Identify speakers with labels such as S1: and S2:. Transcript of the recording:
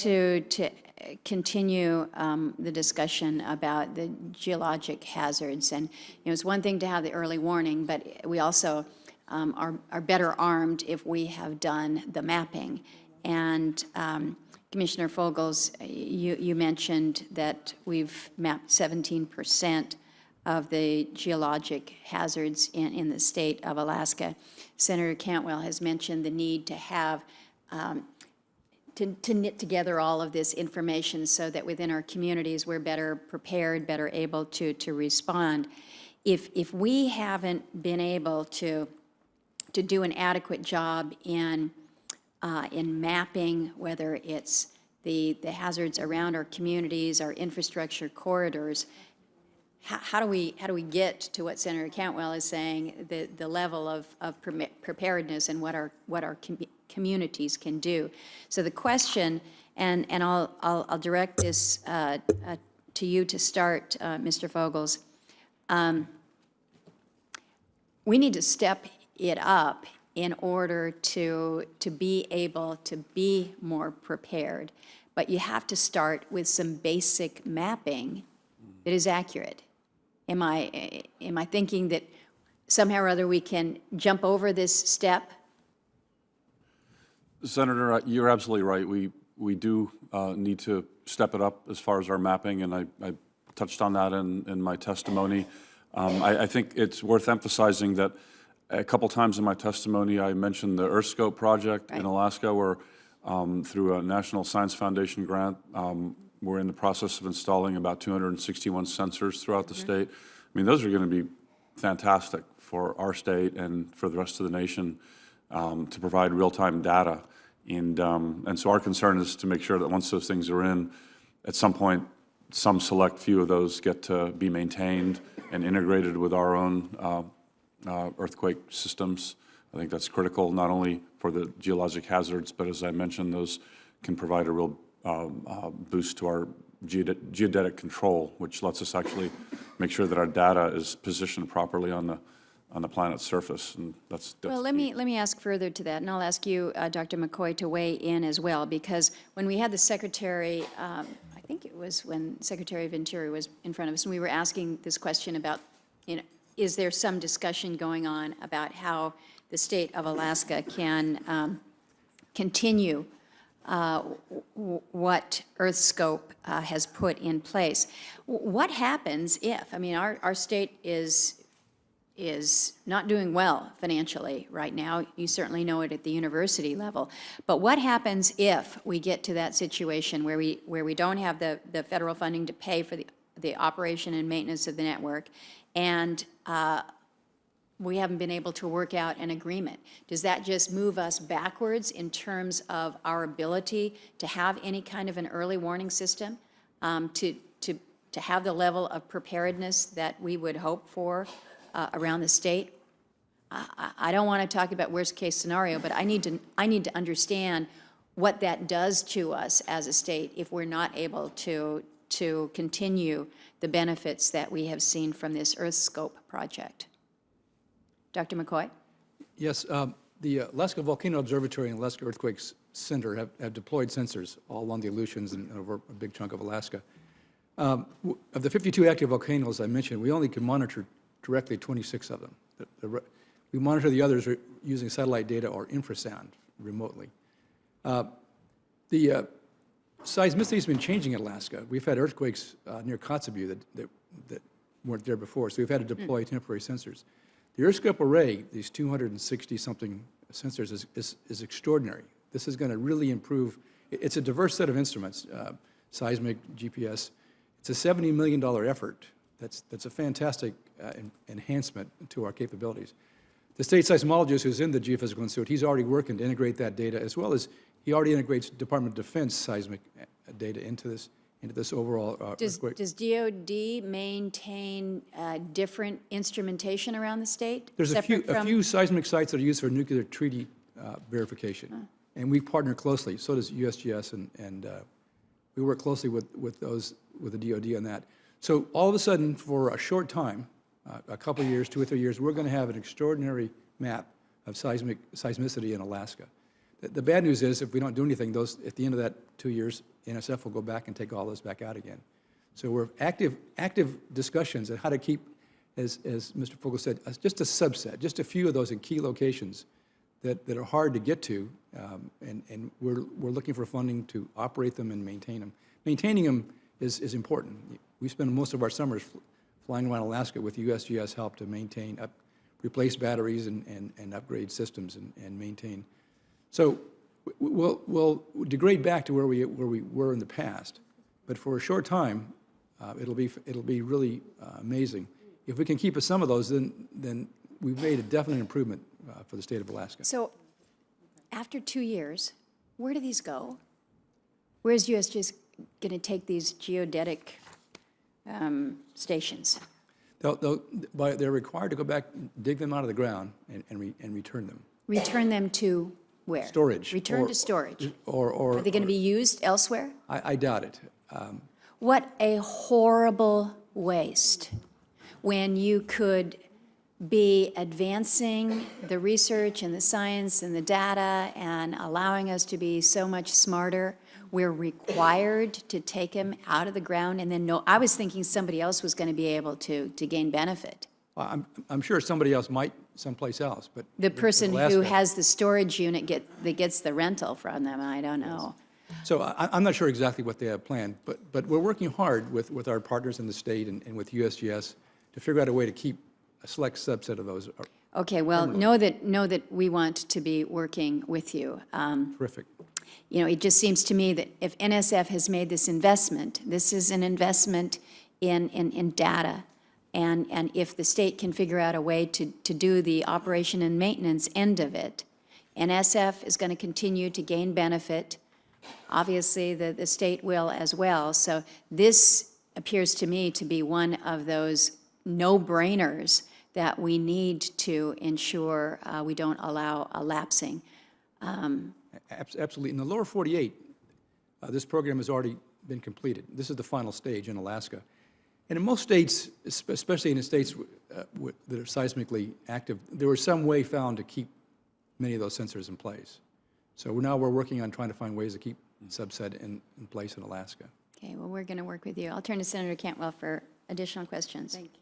S1: to continue the discussion about the geologic hazards. And it's one thing to have the early warning, but we also are better armed if we have done the mapping. And Commissioner Fogels, you mentioned that we've mapped 17% of the geologic hazards in the state of Alaska. Senator Cantwell has mentioned the need to have to knit together all of this information so that within our communities we're better prepared, better able to respond. If we haven't been able to do an adequate job in mapping, whether it's the hazards around our communities, our infrastructure corridors, how do we get to what Senator Cantwell is saying, the level of preparedness and what our communities can do? So the question, and I'll direct this to you to start, Mr. Fogels. We need to step it up in order to be able to be more prepared, but you have to start with some basic mapping that is accurate. Am I thinking that somehow or other we can jump over this step?
S2: Senator, you're absolutely right. We do need to step it up as far as our mapping, and I touched on that in my testimony. I think it's worth emphasizing that a couple times in my testimony I mentioned the EarthScope project in Alaska, where through a National Science Foundation grant, we're in the process of installing about 261 sensors throughout the state. I mean, those are going to be fantastic for our state and for the rest of the nation to provide real-time data. And so our concern is to make sure that once those things are in, at some point, some select few of those get to be maintained and integrated with our own earthquake systems. I think that's critical, not only for the geologic hazards, but as I mentioned, those can provide a real boost to our geodetic control, which lets us actually make sure that our data is positioned properly on the planet's surface, and that's
S1: well. Let me ask further to that, and I'll ask you, Dr. McCoy, to weigh in as well, because when we had the Secretary, I think it was when Secretary of Interior was in front of us, and we were asking this question about, is there some discussion going on about how the state of Alaska can continue what EarthScope has put in place? What happens if, I mean, our state is not doing well financially right now. You certainly know it at the university level. But what happens if we get to that situation where we don't have the federal funding to pay for the operation and maintenance of the network, and we haven't been able to work out an agreement? Does that just move us backwards in terms of our ability to have any kind of an early warning system, to have the level of preparedness that we would hope for around the state? I don't want to talk about worst case scenario, but I need to understand what that does to us as a state if we're not able to continue the benefits that we have seen from this EarthScope project. Dr. McCoy?
S3: Yes, the Alaska Volcano Observatory and Alaska Earthquakes Center have deployed sensors all along the Aleutians and over a big chunk of Alaska. Of the 52 active volcanoes I mentioned, we only can monitor directly 26 of them. We monitor the others using satellite data or infrasound remotely. The seismicity has been changing in Alaska. We've had earthquakes near Kotzebue that weren't there before, so we've had to deploy temporary sensors. The EarthScope array, these 260-something sensors, is extraordinary. This is going to really improve. It's a diverse set of instruments, seismic, GPS. It's a $70 million effort. That's a fantastic enhancement to our capabilities. The state seismologist who's in the Geophysical Institute, he's already working to integrate that data, as well as he already integrates Department of Defense seismic data into this overall earthquake.
S1: Does DOD maintain different instrumentation around the state?
S3: There's a few seismic sites that are used for nuclear treaty verification, and we partner closely. So does USGS, and we work closely with the DOD on that. So all of a sudden, for a short time, a couple of years, 2 or 3 years, we're going to have an extraordinary map of seismicity in Alaska. The bad news is, if we don't do anything, those, at the end of that 2 years, NSF will go back and take all those back out again. So we're active discussions on how to keep, as Mr. Fogel said, just a subset, just a few of those in key locations that are hard to get to, and we're looking for funding to operate them and maintain them. Maintaining them is important. We spend most of our summers flying around Alaska with USGS help to maintain, replace batteries and upgrade systems and maintain. So we'll degrade back to where we were in the past, but for a short time, it'll be really amazing. If we can keep some of those, then we've made a definite improvement for the state of Alaska.
S1: So after 2 years, where do these go? Where is USGS going to take these geodetic stations?
S3: They're required to go back, dig them out of the ground, and return them.
S1: Return them to where?
S3: Storage.
S1: Return to storage.
S3: Or
S1: Are they going to be used elsewhere?
S3: I doubt it.
S1: What a horrible waste, when you could be advancing the research and the science and the data and allowing us to be so much smarter. We're required to take them out of the ground, and then I was thinking somebody else was going to be able to gain benefit.
S3: Well, I'm sure somebody else might someplace else, but
S1: The person who
S3: Alaska-
S1: has the storage unit that gets the rental from them, I don't know.
S3: So I'm not sure exactly what they have planned, but we're working hard with our partners in the state and with USGS to figure out a way to keep a select subset of those.
S1: Okay, well, know that we want to be working with you.
S3: Terrific.
S1: You know, it just seems to me that if NSF has made this investment, this is an investment in data. And if the state can figure out a way to do the operation and maintenance end of it, NSF is going to continue to gain benefit. Obviously, the state will as well. So this appears to me to be one of those no-brainers that we need to ensure we don't allow a lapsing.
S3: Absolutely. In the lower 48, this program has already been completed. This is the final stage in Alaska. And in most states, especially in the states that are seismically active, there was some way found to keep many of those sensors in place. So now we're working on trying to find ways to keep subset in place in Alaska.
S1: Okay, well, we're going to work with you. I'll turn to Senator Cantwell for additional questions.
S4: Thank you.